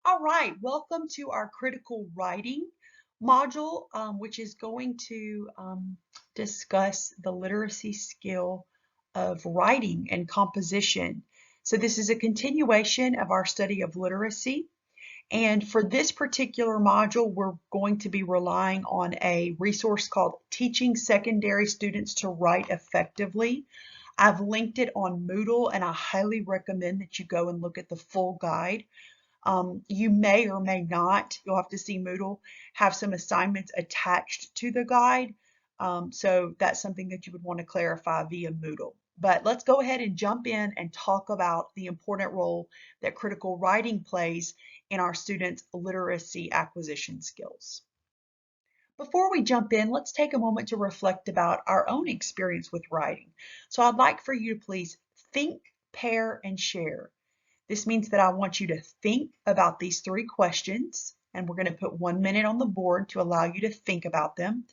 All right, welcome to our critical writing module, which is going to discuss the literacy skill of writing and composition. So this is a continuation of our study of literacy. And for this particular module, we're going to be relying on a resource called Teaching Secondary Students to Write Effectively. I've linked it on Moodle, and I highly recommend that you go and look at the full guide. You may or may not, you'll have to see Moodle, have some assignments attached to the guide. So that's something that you would want to clarify via Moodle. But let's go ahead and jump in and talk about the important role that critical writing plays in our students' literacy acquisition skills. Before we jump in, let's take a moment to reflect about our own experience with writing. So I'd like for you to please think, pair, and share. This means that I want you to think about these three questions, and we're going to put 1 minute on the board to allow you to think about them.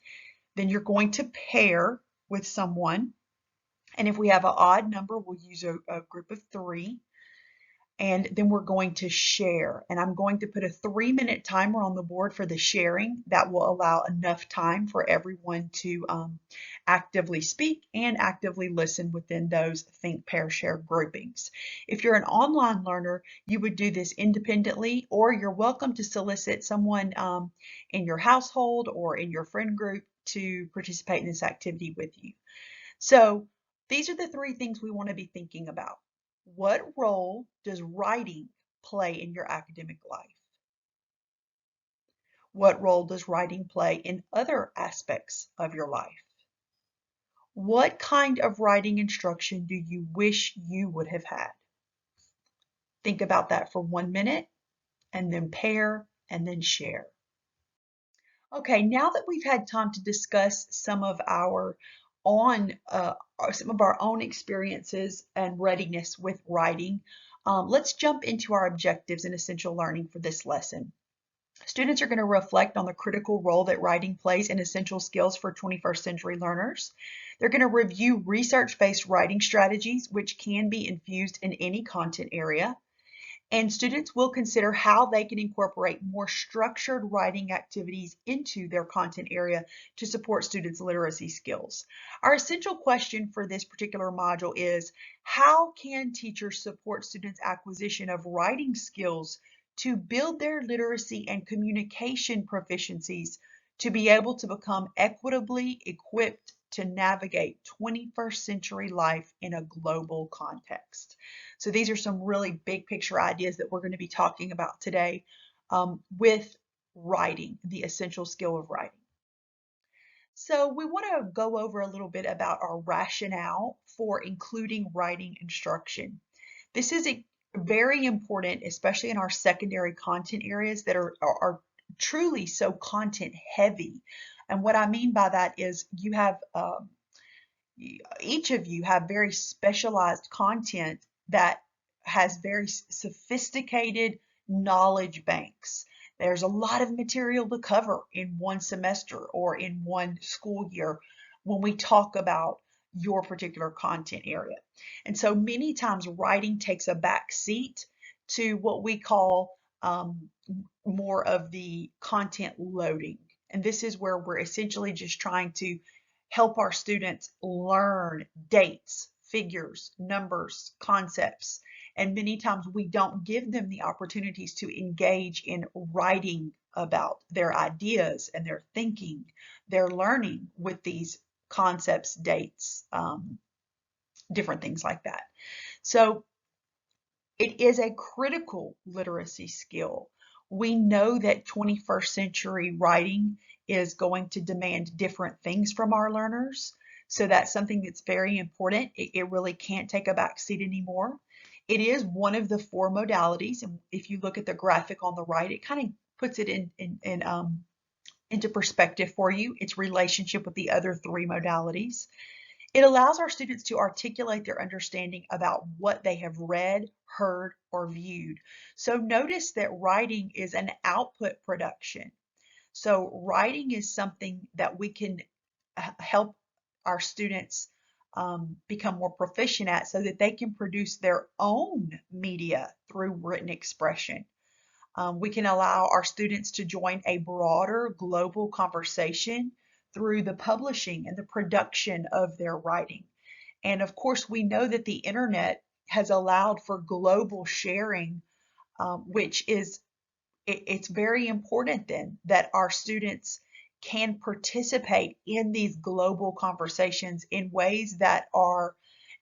Then you're going to pair with someone, and if we have an odd number, we'll use a group of three. And then we're going to share. And I'm going to put a 3-minute timer on the board for the sharing. That will allow enough time for everyone to actively speak and actively listen within those think, pair, share groupings. If you're an online learner, you would do this independently, or you're welcome to solicit someone in your household or in your friend group to participate in this activity with you. So these are the three things we want to be thinking about. What role does writing play in your academic life? What role does writing play in other aspects of your life? What kind of writing instruction do you wish you would have had? Think about that for 1 minute and then pair and then share. Okay, now that we've had time to discuss some of our own experiences and readiness with writing, let's jump into our objectives and essential learning for this lesson. Students are going to reflect on the critical role that writing plays in essential skills for 21st century learners. They're going to review research-based writing strategies, which can be infused in any content area. And students will consider how they can incorporate more structured writing activities into their content area to support students' literacy skills. Our essential question for this particular module is, how can teachers support students' acquisition of writing skills to build their literacy and communication proficiencies to be able to become equitably equipped to navigate 21st century life in a global context? So these are some really big picture ideas that we're going to be talking about today with writing, the essential skill of writing. So we want to go over a little bit about our rationale for including writing instruction. This is very important, especially in our secondary content areas that are truly so content heavy. And what I mean by that is you have each of you have very specialized content that has very sophisticated knowledge banks. There's a lot of material to cover in one semester or in one school year when we talk about your particular content area. And so many times writing takes a back seat to what we call more of the content loading. And this is where we're essentially just trying to help our students learn dates, figures, numbers, concepts. And many times we don't give them the opportunities to engage in writing about their ideas and their thinking, their learning with these concepts, dates, different things like that. So it is a critical literacy skill. We know that 21st century writing is going to demand different things from our learners. So that's something that's very important. It really can't take a back seat anymore. It is one of the 4 modalities. And if you look at the graphic on the right, it kind of puts it into perspective for you, its relationship with the other 3 modalities. It allows our students to articulate their understanding about what they have read, heard, or viewed. So notice that writing is an output production. So writing is something that we can help our students become more proficient at so that they can produce their own media through written expression. We can allow our students to join a broader global conversation through the publishing and the production of their writing. And of course, we know that the internet has allowed for global sharing, which is it's very important then that our students can participate in these global conversations in ways that are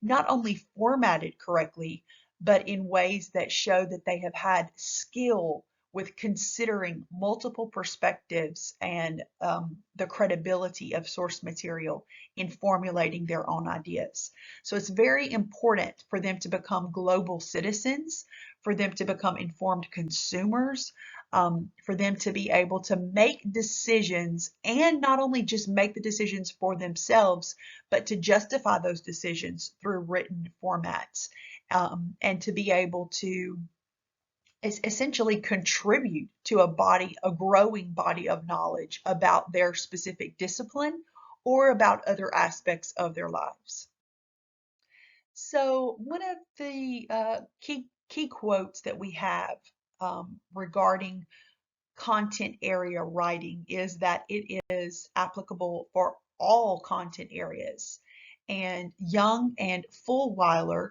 not only formatted correctly, but in ways that show that they have had skill with considering multiple perspectives and the credibility of source material in formulating their own ideas. So it's very important for them to become global citizens, for them to become informed consumers, for them to be able to make decisions, and not only just make the decisions for themselves, but to justify those decisions through written formats, and to be able to essentially contribute to a growing body of knowledge about their specific discipline or about other aspects of their lives. So one of the key quotes that we have regarding content area writing is that it is applicable for all content areas. And Young and Fulwiler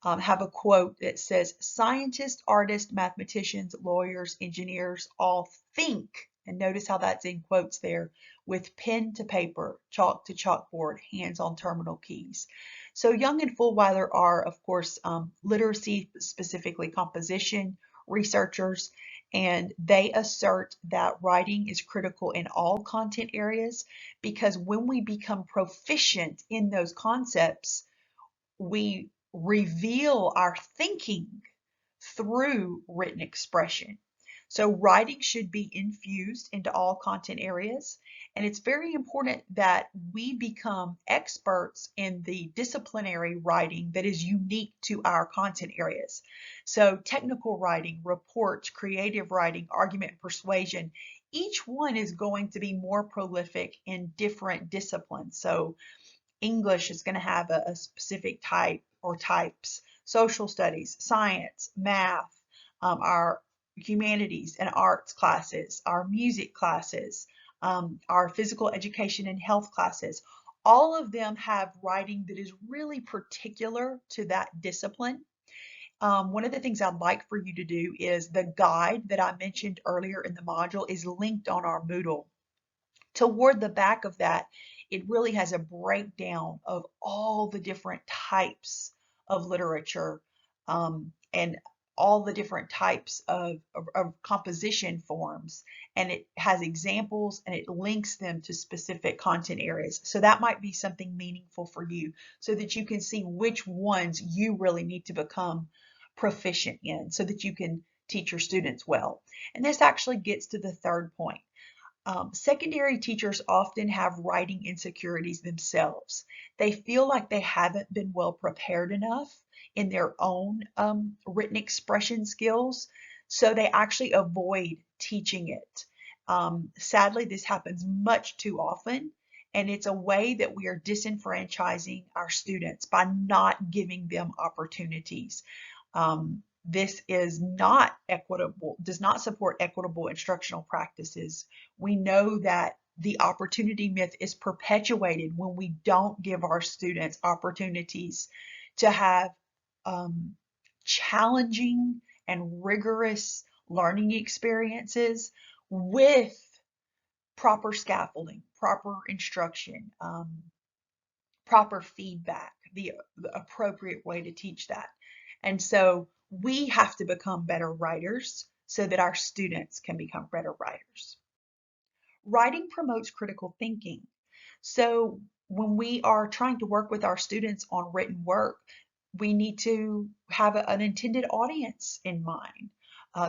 have a quote that says, scientists, artists, mathematicians, lawyers, engineers all think, and notice how that's in quotes there, with pen to paper, chalk to chalkboard, hands on terminal keys. So Young and Fulwiler are, of course, literacy, specifically composition researchers, and they assert that writing is critical in all content areas because when we become proficient in those concepts, we reveal our thinking through written expression. So writing should be infused into all content areas. And it's very important that we become experts in the disciplinary writing that is unique to our content areas. So technical writing, reports, creative writing, argument and persuasion, each one is going to be more prolific in different disciplines. So English is going to have a specific type or types, social studies, science, math, our humanities and arts classes, our music classes, our physical education and health classes. All of them have writing that is really particular to that discipline. One of the things I'd like for you to do is the guide that I mentioned earlier in the module is linked on our Moodle. Toward the back of that, it really has a breakdown of all the different types of literature, and all the different types of composition forms. And it has examples and it links them to specific content areas. So that might be something meaningful for you so that you can see which ones you really need to become proficient in so that you can teach your students well. And this actually gets to the third point. Secondary teachers often have writing insecurities themselves. They feel like they haven't been well prepared enough in their own written expression skills, so they actually avoid teaching it. Sadly, this happens much too often, and it's a way that we are disenfranchising our students by not giving them opportunities. This is not equitable, does not support equitable instructional practices. We know that the opportunity myth is perpetuated when we don't give our students opportunities to have challenging and rigorous learning experiences with proper scaffolding, proper instruction, proper feedback, the appropriate way to teach that. And so we have to become better writers so that our students can become better writers. Writing promotes critical thinking. So when we are trying to work with our students on written work, we need to have an intended audience in mind.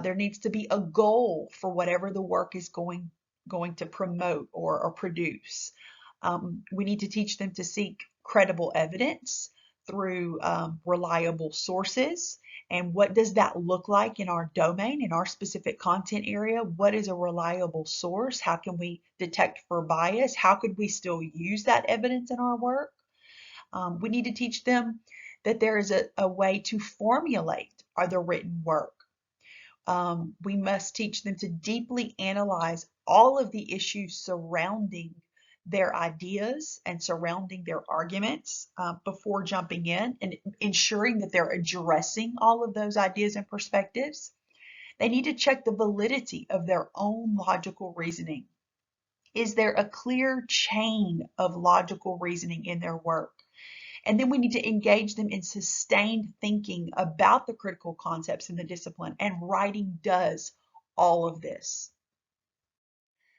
There needs to be a goal for whatever the work is going to promote or produce. We need to teach them to seek credible evidence through reliable sources. And what does that look like in our domain, in our specific content area? What is a reliable source? How can we detect for bias? How could we still use that evidence in our work? We need to teach them that there is a way to formulate the written work. We must teach them to deeply analyze all of the issues surrounding their ideas and surrounding their arguments before jumping in and ensuring that they're addressing all of those ideas and perspectives. They need to check the validity of their own logical reasoning. Is there a clear chain of logical reasoning in their work? And then we need to engage them in sustained thinking about the critical concepts in the discipline, and writing does all of this.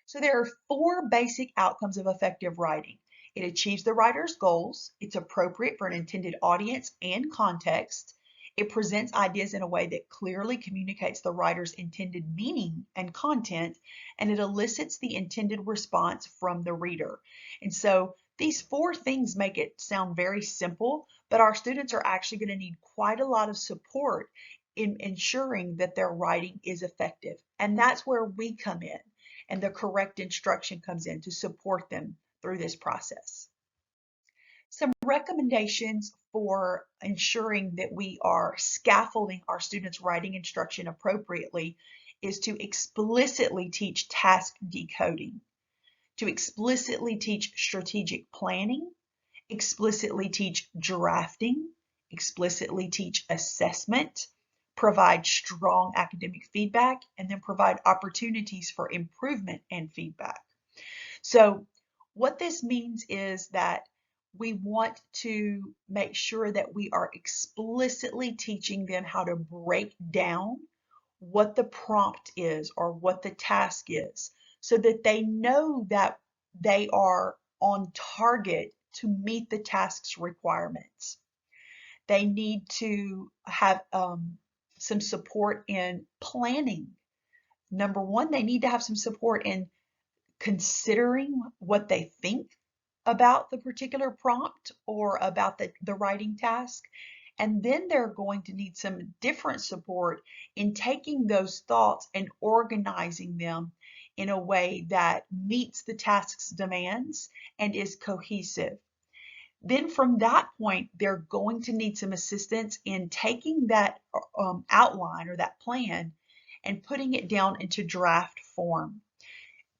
So there are four basic outcomes of effective writing. It achieves the writer's goals, it's appropriate for an intended audience and context, it presents ideas in a way that clearly communicates the writer's intended meaning and content, and it elicits the intended response from the reader. And so these four things make it sound very simple, but our students are actually going to need quite a lot of support in ensuring that their writing is effective. And that's where we come in, and the correct instruction comes in to support them through this process. Some recommendations for ensuring that we are scaffolding our students' writing instruction appropriately is to explicitly teach task decoding, to explicitly teach strategic planning, explicitly teach drafting, explicitly teach assessment, provide strong academic feedback, and then provide opportunities for improvement and feedback. So what this means is that we want to make sure that we are explicitly teaching them how to break down what the prompt is or what the task is, so that they know that they are on target to meet the task's requirements. They need to have some support in planning. Number one, they need to have some support in considering what they think about the particular prompt or about the writing task. And then they're going to need some different support in taking those thoughts and organizing them in a way that meets the task's demands and is cohesive. Then from that point, they're going to need some assistance in taking that outline or that plan and putting it down into draft form.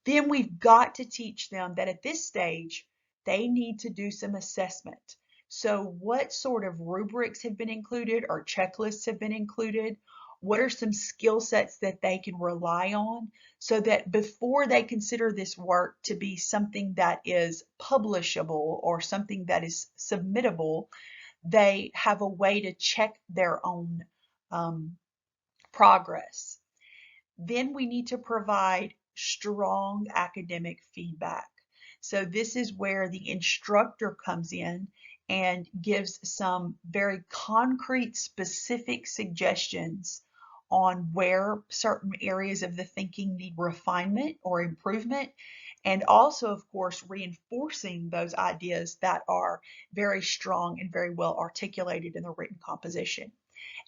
Then we've got to teach them that at this stage, they need to do some assessment. So what sort of rubrics have been included or checklists have been included? What are some skill sets that they can rely on so that before they consider this work to be something that is publishable or something that is submittable, they have a way to check their own progress. Then we need to provide strong academic feedback. So this is where the instructor comes in and gives some very concrete, specific suggestions on where certain areas of the thinking need refinement or improvement, and also, of course, reinforcing those ideas that are very strong and very well articulated in the written composition.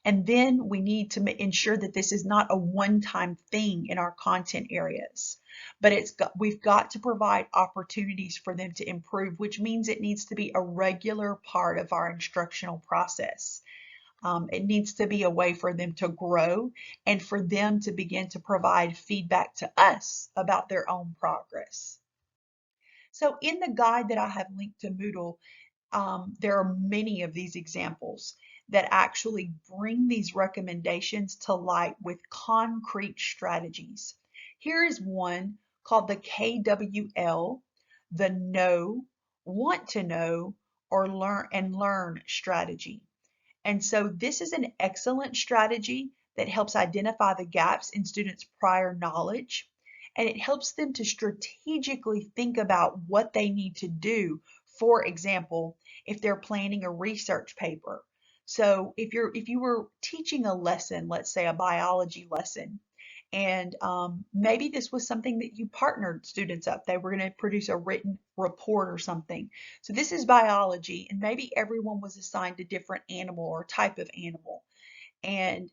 And then we need to ensure that this is not a one-time thing in our content areas, but we've got to provide opportunities for them to improve, which means it needs to be a regular part of our instructional process. It needs to be a way for them to grow and for them to begin to provide feedback to us about their own progress. So in the guide that I have linked to Moodle, there are many of these examples that actually bring these recommendations to light with concrete strategies. Here is one called the KWL, the Know, Want to Know, or Learn strategy. And so this is an excellent strategy that helps identify the gaps in students' prior knowledge, and it helps them to strategically think about what they need to do. For example, if they're planning a research paper. So if you were teaching a lesson, let's say a biology lesson, and maybe this was something that you partnered students up. They were going to produce a written report or something. So this is biology, and maybe everyone was assigned a different animal or type of animal. And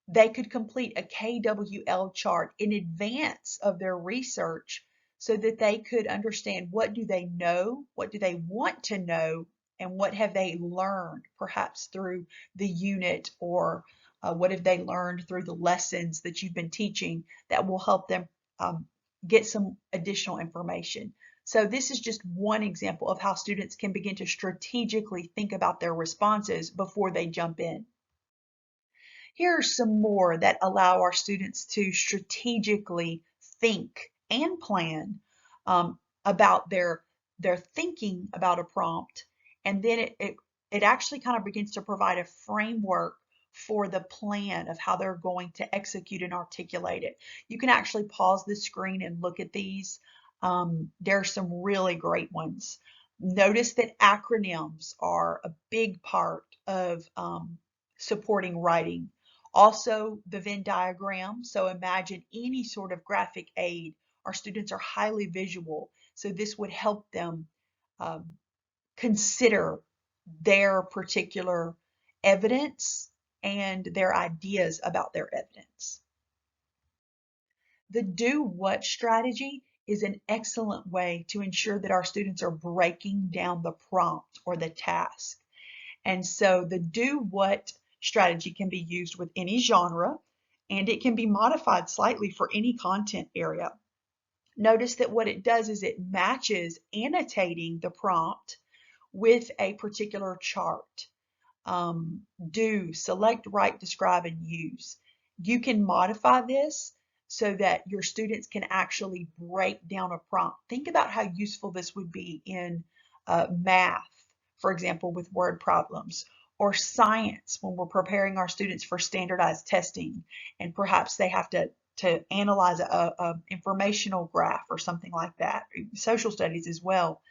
they could complete a KWL chart in advance of their research so that they could understand what do they know, what do they want to know, and what have they learned, perhaps through the unit or What have they learned through the lessons that you've been teaching that will help them get some additional information? So this is just one example of how students can begin to strategically think about their responses before they jump in. Here are some more that allow our students to strategically think and plan about their thinking about a prompt, and then it actually kind of begins to provide a framework for the plan of how they're going to execute and articulate it. You can actually pause the screen and look at these. There are some really great ones. Notice that acronyms are a big part of supporting writing. Also, the Venn diagram. So imagine any sort of graphic aid. Our students are highly visual, so this would help them um, consider their particular evidence and their ideas about their evidence. The do what strategy is an excellent way to ensure that our students are breaking down the prompt or the task. And so the do what strategy can be used with any genre, and it can be modified slightly for any content area. Notice that what it does is it matches annotating the prompt with a particular chart. Do, select, write, describe, and use. You can modify this so that your students can actually break down a prompt. Think about how useful this would be in math, for example, with word problems, or science when we're preparing our students for standardized testing, and perhaps they have to analyze a informational graph or something like that. Social studies as well.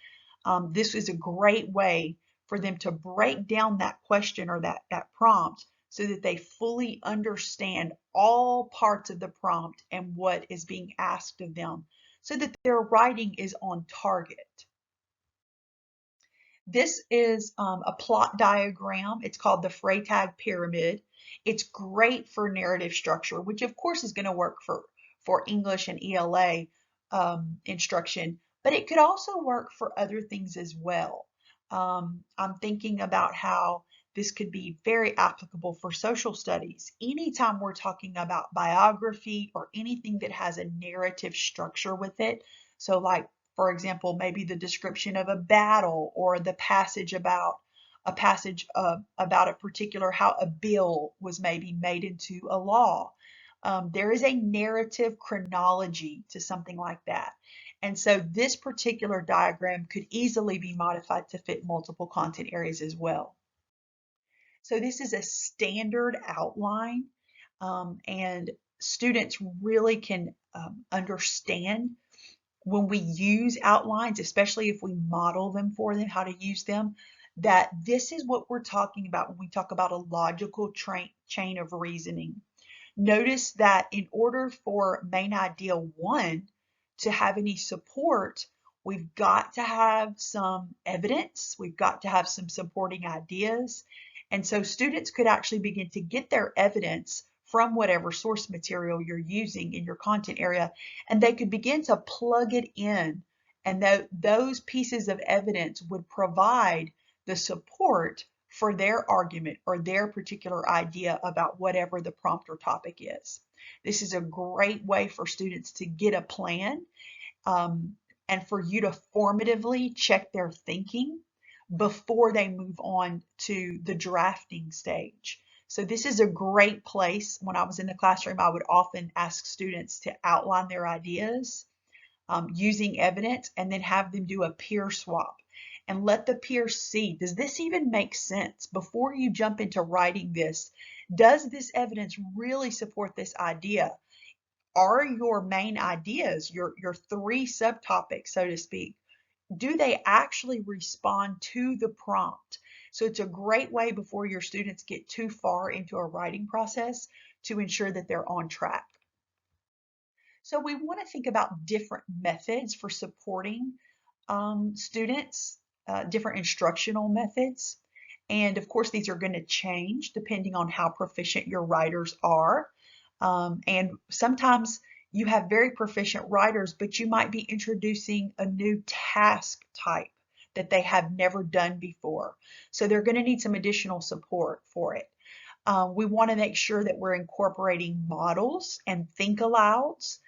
This is a great way for them to break down that question or that prompt so that they fully understand all parts of the prompt and what is being asked of them so that their writing is on target. This is a plot diagram. It's called the Freytag pyramid. It's great for narrative structure, which of course is going to work for English and ELA instruction, but it could also work for other things as well. I'm thinking about how this could be very applicable for social studies. Anytime we're talking about biography or anything that has a narrative structure with it, so like, for example, maybe the description of a battle or the passage about a particular, how a bill was maybe made into a law. There is a narrative chronology to something like that. And so this particular diagram could easily be modified to fit multiple content areas as well. So this is a standard outline, and students really can understand when we use outlines, especially if we model them for them, how to use them, that this is what we're talking about when we talk about a logical chain of reasoning. Notice that in order for main idea 1 to have any support, we've got to have some evidence, we've got to have some supporting ideas. And so students could actually begin to get their evidence from whatever source material you're using in your content area, and they could begin to plug it in. And those pieces of evidence would provide the support for their argument or their particular idea about whatever the prompt or topic is. This is a great way for students to get a plan and for you to formatively check their thinking before they move on to the drafting stage. So this is a great place. When I was in the classroom, I would often ask students to outline their ideas using evidence and then have them do a peer swap and let the peers see, does this even make sense? Before you jump into writing this, does this evidence really support this idea? Are your main ideas, your 3 subtopics, so to speak, do they actually respond to the prompt? So it's a great way before your students get too far into a writing process to ensure that they're on track. So we want to think about different methods for supporting students, different instructional methods. And of course, these are going to change depending on how proficient your writers are. And sometimes you have very proficient writers, but you might be introducing a new task type that they have never done before. So they're going to need some additional support for it. We want to make sure that we're incorporating models and think alouds.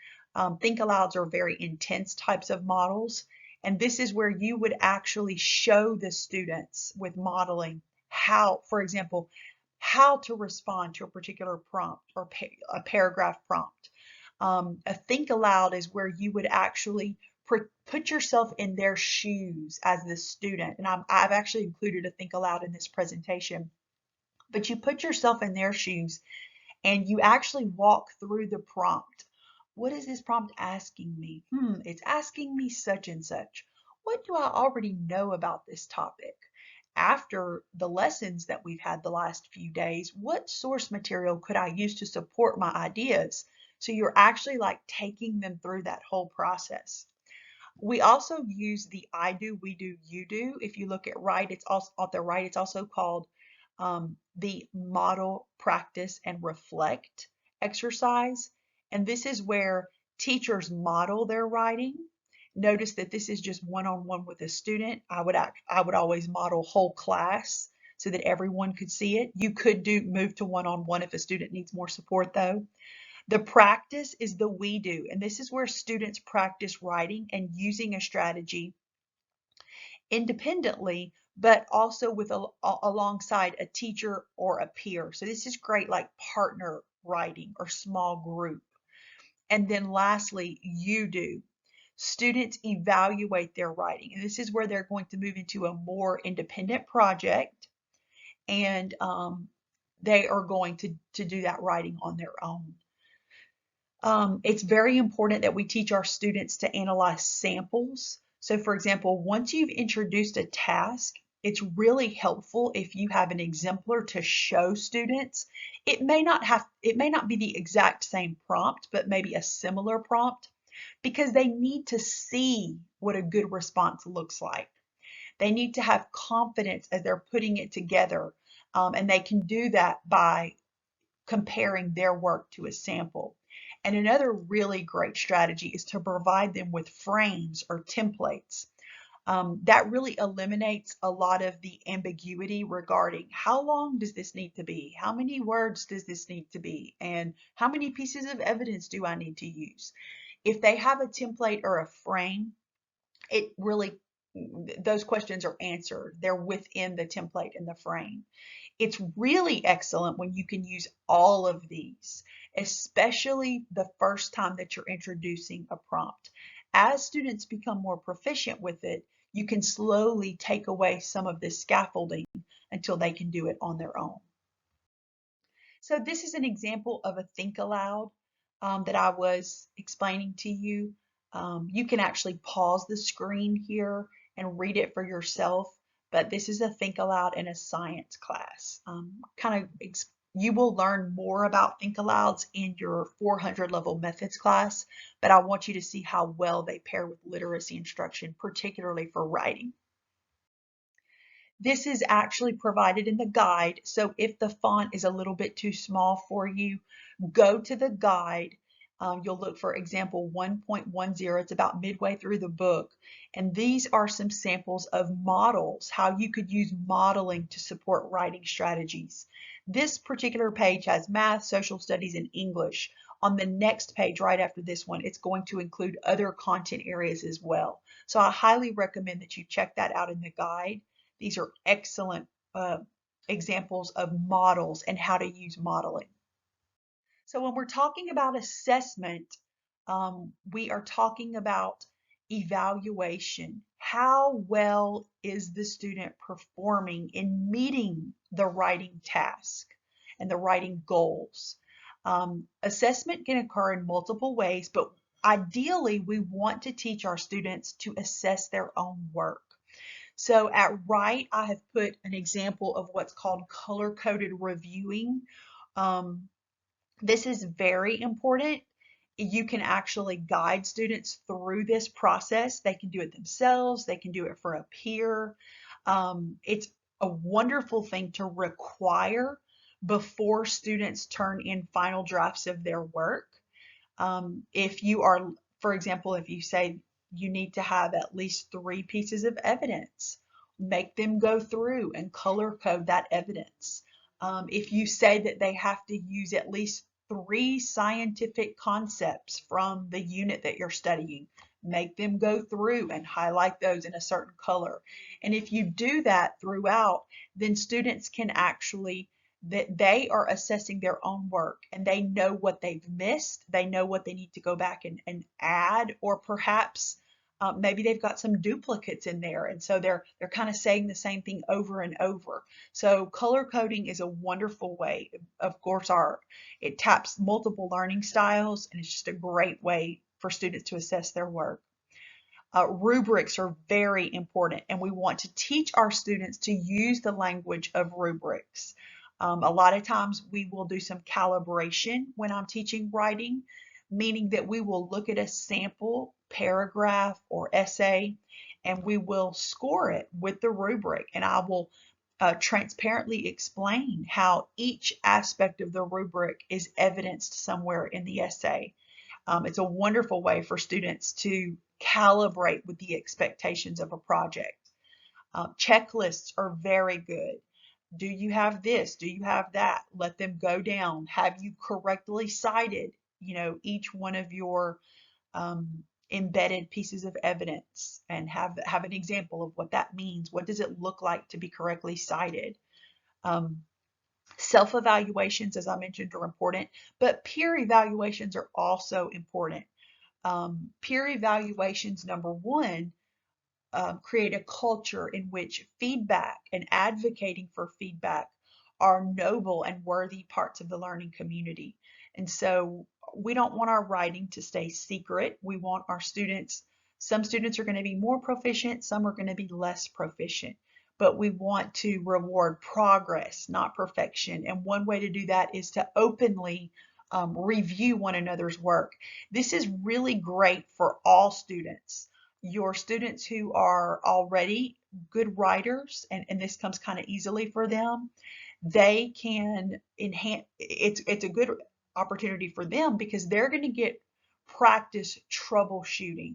Think alouds are very intense types of models. And this is where you would actually show the students with modeling how, for example, how to respond to a particular prompt or a paragraph prompt. A think aloud is where you would actually put yourself in their shoes as the student. And I've actually included a think aloud in this presentation. But you put yourself in their shoes and you actually walk through the prompt. What is this prompt asking me? It's asking me such and such. What do I already know about this topic? After the lessons that we've had the last few days, what source material could I use to support my ideas? So you're actually like taking them through that whole process. We also use the I do, we do, you do. If you look at right, it's also at the right, it's also called the model, practice, and reflect exercise. And this is where teachers model their writing. Notice that this is just one-on-one with a student. I would always model whole class so that everyone could see it. You could move to one-on-one if a student needs more support though. The practice is the we do, and this is where students practice writing and using a strategy independently, but also with alongside a teacher or a peer. So this is great like partner writing or small group. And then lastly, you do. Students evaluate their writing, and this is where they're going to move into a more independent project, and they are going to do that writing on their own. It's very important that we teach our students to analyze samples. So for example, once you've introduced a task, it's really helpful if you have an exemplar to show students. It may not be the exact same prompt, but maybe a similar prompt, because they need to see what a good response looks like. They need to have confidence as they're putting it together, and they can do that by comparing their work to a sample. And another really great strategy is to provide them with frames or templates. That really eliminates a lot of the ambiguity regarding how long does this need to be? How many words does this need to be? And how many pieces of evidence do I need to use? If they have a template or a frame, it really, those questions are answered. They're within the template and the frame. It's really excellent when you can use all of these, especially the first time that you're introducing a prompt. As students become more proficient with it, you can slowly take away some of this scaffolding until they can do it on their own. So this is an example of a think aloud that I was explaining to you. You can actually pause the screen here and read it for yourself, but this is a think aloud in a science class. You will learn more about think alouds in your 400 level methods class, but I want you to see how well they pair with literacy instruction, particularly for writing. This is actually provided in the guide, so if the font is a little bit too small for you, go to the guide. You'll look for example 1.10. It's about midway through the book. And these are some samples of models, how you could use modeling to support writing strategies. This particular page has math, social studies, and English. On the next page, right after this one, it's going to include other content areas as well. So I highly recommend that you check that out in the guide. These are excellent examples of models and how to use modeling. So when we're talking about assessment, we are talking about evaluation. How well is the student performing in meeting the writing task and the writing goals? Assessment can occur in multiple ways, but ideally we want to teach our students to assess their own work. So at right, I have put an example of what's called color-coded reviewing. This is very important. You can actually guide students through this process. They can do it themselves. They can do it for a peer. It's a wonderful thing to require before students turn in final drafts of their work. If you are, for example, if you say you need to have at least 3 pieces of evidence, make them go through and color code that evidence. If you say that they have to use at least 3 scientific concepts from the unit that you're studying, make them go through and highlight those in a certain color. And if you do that throughout, then students can actually, that they are assessing their own work and they know what they've missed. They know what they need to go back and add, or perhaps maybe they've got some duplicates in there, and so they're kind of saying the same thing over and over. So color coding is a wonderful way. Of course, it taps multiple learning styles, and it's just a great way for students to assess their work. Rubrics are very important, and we want to teach our students to use the language of rubrics. A lot of times we will do some calibration when I'm teaching writing, meaning that we will look at a sample paragraph or essay and we will score it with the rubric, and I will transparently explain how each aspect of the rubric is evidenced somewhere in the essay. It's a wonderful way for students to calibrate with the expectations of a project. Checklists are very good. Do you have this? Do you have that? Let them go down. Have you correctly cited, each one of your embedded pieces of evidence, and have an example of what that means? What does it look like to be correctly cited? Self-evaluations, as I mentioned, are important, but peer evaluations are also important. Peer evaluations, number one, create a culture in which feedback and advocating for feedback are noble and worthy parts of the learning community. And so we don't want our writing to stay secret. We want our students, some students are going to be more proficient, some are going to be less proficient, but we want to reward progress, not perfection. And one way to do that is to openly review one another's work. This is really great for all students. Your students who are already good writers, and this comes kind of easily for them, they can enhance, it's a good opportunity for them because they're going to get practice troubleshooting.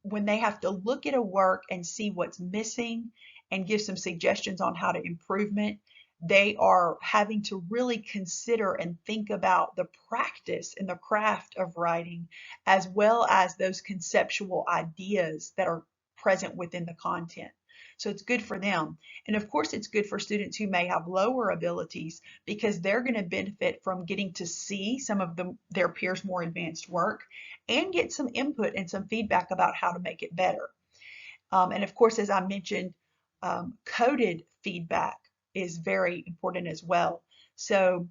When they have to look at a work and see what's missing and give some suggestions on how to improvement, they are having to really consider and think about the practice and the craft of writing, as well as those conceptual ideas that are present within the content. So it's good for them. And of course, it's good for students who may have lower abilities because they're going to benefit from getting to see some of their peers' more advanced work and get some input and some feedback about how to make it better. And of course, as I mentioned, coded feedback is very important as well. So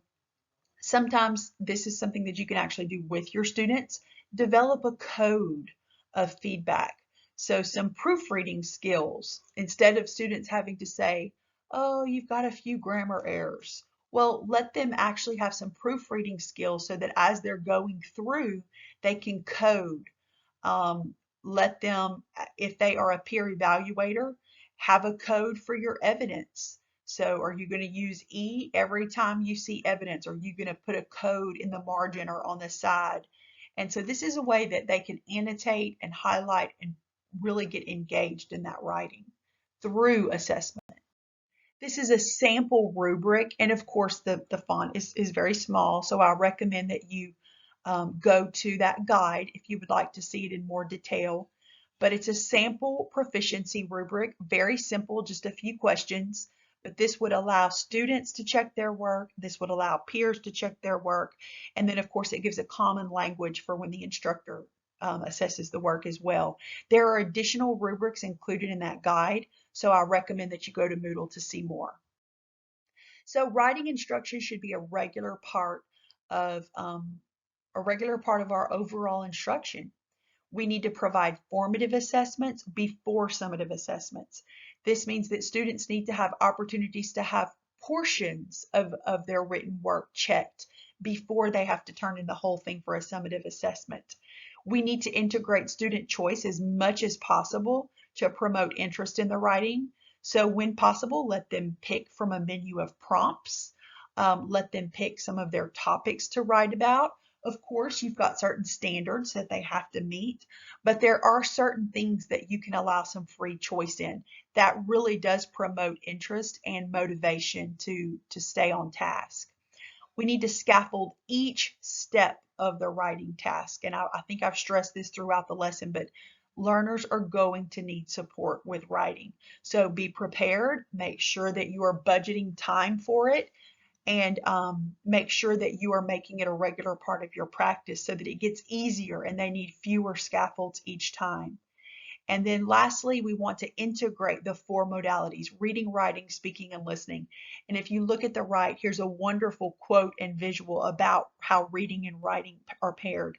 sometimes this is something that you can actually do with your students. Develop a code of feedback. So some proofreading skills, instead of students having to say, oh, you've got a few grammar errors. Well, let them actually have some proofreading skills so that as they're going through, they can code. Let them, if they are a peer evaluator, have a code for your evidence. So are you going to use E every time you see evidence? Or are you going to put a code in the margin or on the side? And so this is a way that they can annotate and highlight and really get engaged in that writing through assessment. This is a sample rubric, and of course the font is very small, so I recommend that you go to that guide if you would like to see it in more detail. But it's a sample proficiency rubric, very simple, just a few questions. But this would allow students to check their work. This would allow peers to check their work. And then, of course, it gives a common language for when the instructor assesses the work as well. There are additional rubrics included in that guide, so I recommend that you go to Moodle to see more. So writing instruction should be a regular part of our overall instruction. We need to provide formative assessments before summative assessments. This means that students need to have opportunities to have portions of their written work checked before they have to turn in the whole thing for a summative assessment. We need to integrate student choice as much as possible to promote interest in the writing. So when possible, let them pick from a menu of prompts. Let them pick some of their topics to write about. Of course, you've got certain standards that they have to meet, but there are certain things that you can allow some free choice in that really does promote interest and motivation to stay on task. We need to scaffold each step of the writing task. And I think I've stressed this throughout the lesson, but learners are going to need support with writing. So be prepared, make sure that you are budgeting time for it, and make sure that you are making it a regular part of your practice so that it gets easier and they need fewer scaffolds each time. And then lastly, we want to integrate the 4 modalities: reading, writing, speaking, and listening. And if you look at the right, here's a wonderful quote and visual about how reading and writing are paired.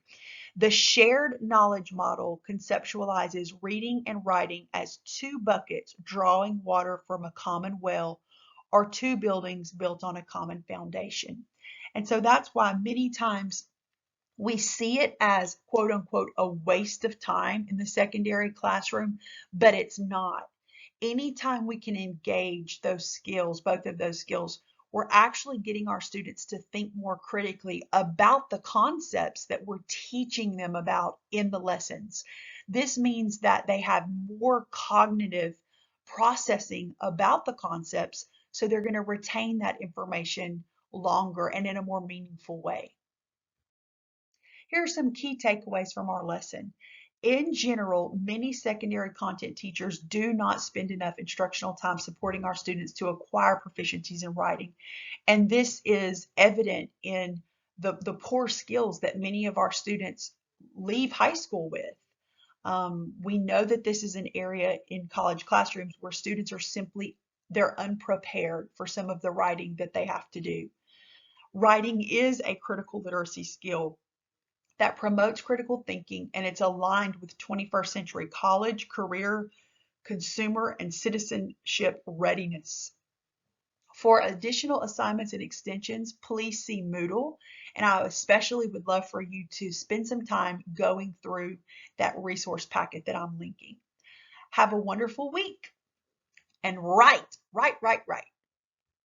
The shared knowledge model conceptualizes reading and writing as 2 buckets drawing water from a common well, or 2 buildings built on a common foundation. And so that's why many times we see it as quote unquote a waste of time in the secondary classroom, but it's not. Anytime we can engage those skills, both of those skills, we're actually getting our students to think more critically about the concepts that we're teaching them about in the lessons. This means that they have more cognitive processing about the concepts, so they're going to retain that information longer and in a more meaningful way. Here are some key takeaways from our lesson. In general, many secondary content teachers do not spend enough instructional time supporting our students to acquire proficiencies in writing. And this is evident in the poor skills that many of our students leave high school with. We know that this is an area in college classrooms where students are simply, they're unprepared for some of the writing that they have to do. Writing is a critical literacy skill that promotes critical thinking, and it's aligned with 21st century college, career, consumer, and citizenship readiness. For additional assignments and extensions, please see Moodle, and I especially would love for you to spend some time going through that resource packet that I'm linking. Have a wonderful week, and write, write, write, write.